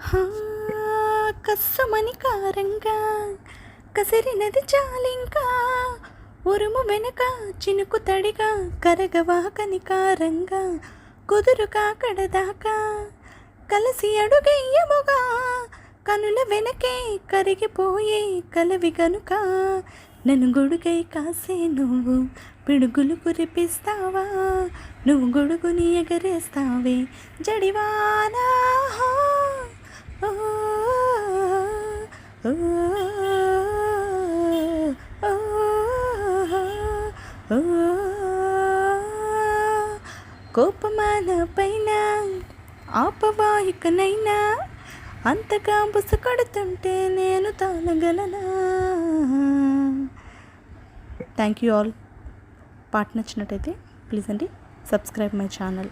హా, కస్సమని కారంగా కసిరినది చాలింకా ఉరుము వెనక చినుకు తడిగా కరగవా కనికారంగా కుదురు కాకడదాకా కలిసి అడుగెయ్యముగా కనుల వెనకే కరిగిపోయే కలవి గనుక నన్ను గొడుగై కాసే నువ్వు పిడుగులు కురిపిస్తావా నువ్వు గొడుగుని ఎగరేస్తావే జడివానా ఓ, ఓ, ఓ, ఓ, కోపమాన పైన ఆపవాహికనైనా అంతగా బుస కడుతుంటే నేను తాళగలనా. Thank you all. పాట నచ్చినట్టయితే ప్లీజ్ అండి సబ్స్క్రైబ్ మై ఛానల్.